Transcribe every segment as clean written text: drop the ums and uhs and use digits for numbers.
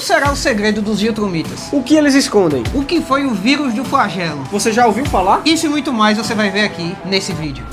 será o segredo dos Viltrumitas? O que eles escondem? O que foi o vírus do flagelo? Você já ouviu falar? Isso e muito mais você vai ver aqui nesse vídeo.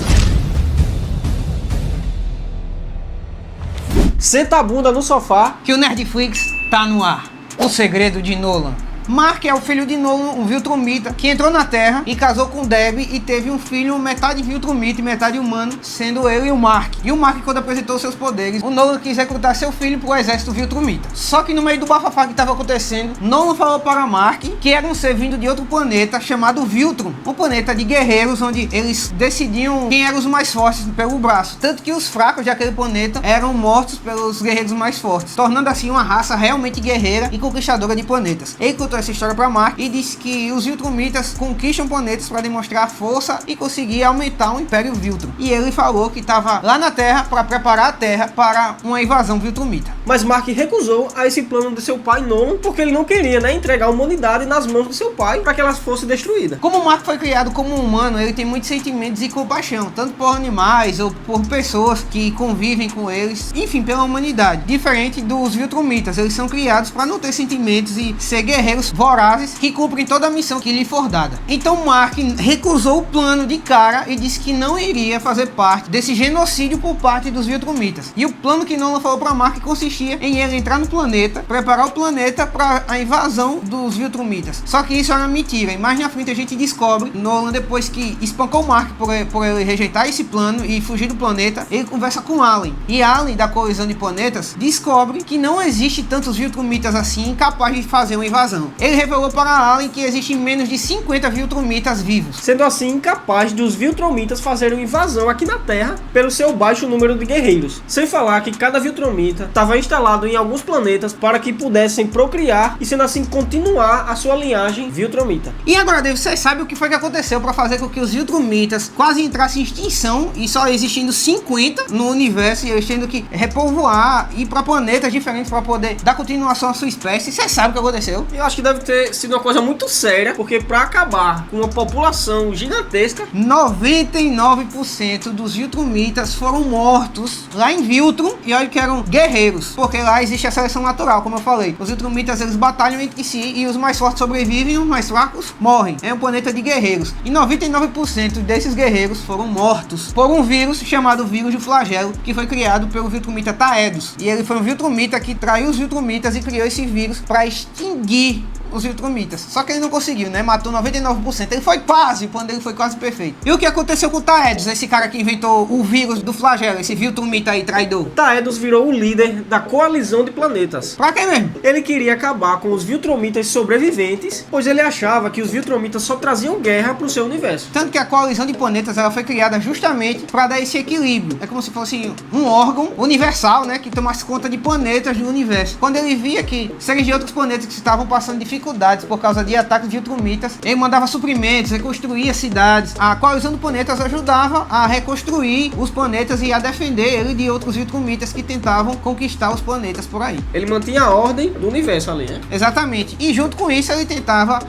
Senta a bunda no sofá Que o Nerdflix tá no ar. O segredo de Nolan. Mark é o filho de Nolan, um Viltrumita, que entrou na Terra e casou com Debbie e teve um filho metade Viltrumita e metade humano, sendo ele e o Mark. E o Mark, quando apresentou seus poderes, o Nolan quis recrutar seu filho pro exército Viltrumita. Só que no meio do bafafá que estava acontecendo, Nolan falou para Mark que era um ser vindo de outro planeta chamado Viltrum, um planeta de guerreiros onde eles decidiam quem eram os mais fortes pelo braço. Tanto que os fracos daquele planeta eram mortos pelos guerreiros mais fortes, tornando assim uma raça realmente guerreira e conquistadora de planetas. Ele contou essa história para Mark e disse que os Viltrumitas conquistam planetas para demonstrar força e conseguir aumentar o Império Viltrum. E ele falou que estava lá na Terra para preparar a Terra para uma invasão Viltrumita. Mas Mark recusou a esse plano de seu pai Nolan porque ele não queria, entregar a humanidade nas mãos do seu pai para que ela fosse destruída. Como Mark foi criado como um humano, ele tem muitos sentimentos e compaixão, tanto por animais ou por pessoas que convivem com eles, enfim, pela humanidade. Diferente dos Viltrumitas, eles são criados para não ter sentimentos e ser guerreiros vorazes que cumprem toda a missão que lhe for dada. Então Mark recusou o plano de cara e disse que não iria fazer parte desse genocídio por parte dos Viltrumitas. E o plano que Nolan falou para Mark consistia em ele entrar no planeta, preparar o planeta para a invasão dos Viltrumitas. Só que isso era mentira, e mais na frente a gente descobre, Nolan, depois que espancou Mark por ele rejeitar esse plano e fugir do planeta, ele conversa com Allen. E Allen, da colisão de planetas, descobre que não existe tantos Viltrumitas assim capazes de fazer uma invasão. Ele revelou para Allen que existem menos de 50 Viltrumitas vivos, sendo assim incapaz dos Viltrumitas fazerem uma invasão aqui na Terra pelo seu baixo número de guerreiros. Sem falar que cada Viltrumita estava instalado em alguns planetas para que pudessem procriar e sendo assim continuar a sua linhagem Viltrumita. E agora, David, você sabe o que foi que aconteceu para fazer com que os Viltrumitas quase entrassem em extinção e só existindo 50 no universo e eles tendo que repovoar e ir para planetas diferentes para poder dar continuação à sua espécie? Você sabe o que aconteceu? Eu acho que deve ter sido uma coisa muito séria, porque para acabar com uma população gigantesca, 99% dos Viltrumitas foram mortos lá em Viltrum, e olha que eram guerreiros, porque lá existe a seleção natural, como eu falei. Os Viltrumitas, eles batalham entre si e os mais fortes sobrevivem e os mais fracos morrem. É um planeta de guerreiros e 99% desses guerreiros foram mortos por um vírus chamado vírus do flagelo, que foi criado pelo Viltrumita Taedos. E ele foi um Viltrumita que traiu os Viltrumitas e criou esse vírus para extinguir os Viltrumitas. Só que ele não conseguiu, Matou 99%. Ele foi quase, o plano dele foi quase perfeito. E o que aconteceu com o Taedos, esse cara que inventou o vírus do flagelo, esse Viltrumita aí, traidor? Taedos virou o líder da coalizão de planetas. Pra quê mesmo? Ele queria acabar com os Viltrumitas sobreviventes, pois ele achava que os Viltrumitas só traziam guerra pro seu universo. Tanto que a coalizão de planetas, ela foi criada justamente para dar esse equilíbrio. É como se fosse um órgão universal, que tomasse conta de planetas do universo. Quando ele via que seres de outros planetas que estavam passando dificuldades por causa de ataques de Viltrumitas, ele mandava suprimentos, reconstruía cidades. A coalizão de planetas ajudava a reconstruir os planetas e a defender ele de outros Viltrumitas que tentavam conquistar os planetas por aí. Ele mantinha a ordem do universo ali, Exatamente. E junto com isso ele tentava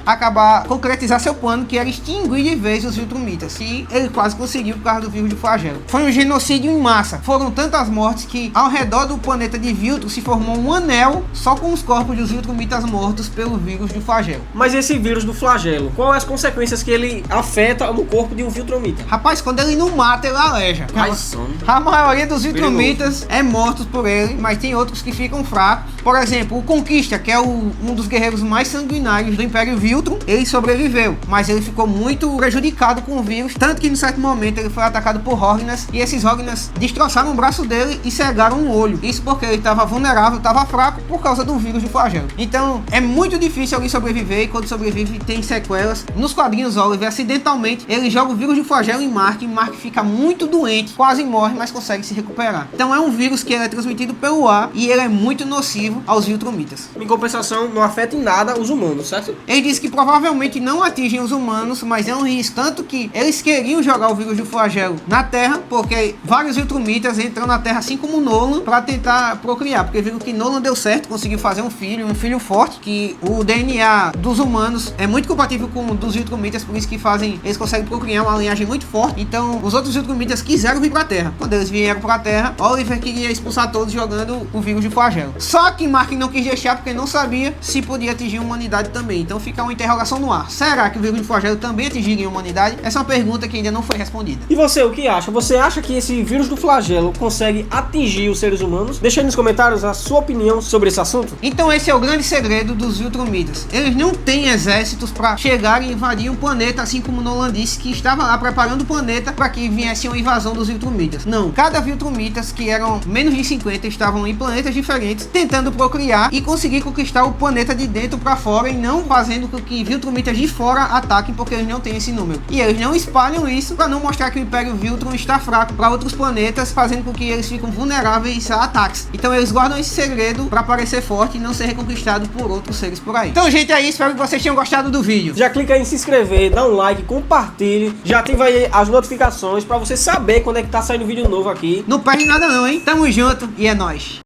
concretizar seu plano, que era extinguir de vez os Viltrumitas, que ele quase conseguiu por causa do vírus de flagelo. Foi um genocídio em massa. Foram tantas mortes que ao redor do planeta de Viltrum se formou um anel só com os corpos dos Viltrumitas mortos pelo vírus do flagelo. Mas esse vírus do flagelo, quais as consequências que ele afeta no corpo de um Viltrumita? Rapaz, quando ele não mata, ele aleja. A maioria dos Viltrumitas é mortos por ele, mas tem outros que ficam fracos. Por exemplo, o Conquista, que é um dos guerreiros mais sanguinários do Império Viltrum, ele sobreviveu, mas ele ficou muito prejudicado com o vírus, tanto que em certo momento ele foi atacado por Rognas, e esses Rognas destroçaram o braço dele e cegaram um olho. Isso porque ele estava vulnerável, estava fraco por causa do vírus do flagelo. Então, é muito difícil alguém sobreviver, e quando sobrevive tem sequelas. Nos quadrinhos, Oliver, acidentalmente, ele joga o vírus de flagelo em Mark, e Mark fica muito doente, quase morre, mas consegue se recuperar. Então é um vírus que é transmitido pelo ar, e ele é muito nocivo aos Viltrumitas. Em compensação, não afeta em nada os humanos, certo? Ele diz que provavelmente não atingem os humanos, mas é um risco, tanto que eles queriam jogar o vírus do flagelo na Terra, porque vários Viltrumitas entram na Terra, assim como Nolan, para tentar procriar, porque viram que Nolan deu certo, conseguiu fazer um filho forte, que o DNA DNA dos humanos é muito compatível com o dos Viltrumitas, por isso que eles conseguem procriar uma linhagem muito forte. Então os outros Viltrumitas quiseram vir pra Terra. Quando eles vieram pra Terra, Oliver queria expulsar todos jogando o vírus de flagelo. Só que Mark não quis deixar porque não sabia se podia atingir a humanidade também. Então fica uma interrogação no ar. Será que o vírus de flagelo também atingiria a humanidade? Essa é uma pergunta que ainda não foi respondida. E você, o que acha? Você acha que esse vírus do flagelo consegue atingir os seres humanos? Deixa aí nos comentários a sua opinião sobre esse assunto. Então esse é o grande segredo dos Viltrumitas. Eles não têm exércitos para chegar e invadir um planeta, assim como Nolan disse que estava lá preparando o planeta para que viesse uma invasão dos Viltrumitas. Não, cada Viltrumitas, que eram menos de 50, estavam em planetas diferentes, tentando procriar e conseguir conquistar o planeta de dentro para fora, e não fazendo com que Viltrumitas de fora ataquem, porque eles não têm esse número. E eles não espalham isso para não mostrar que o Império Viltrum está fraco para outros planetas, fazendo com que eles fiquem vulneráveis a ataques. Então eles guardam esse segredo para parecer forte e não ser reconquistado por outros seres por aí. Então, gente, é isso. Espero que vocês tenham gostado do vídeo. Já clica aí em se inscrever, dá um like, compartilhe, já ativa aí as notificações para você saber quando é que tá saindo vídeo novo aqui. Não perde nada não, hein? Tamo junto e é nóis.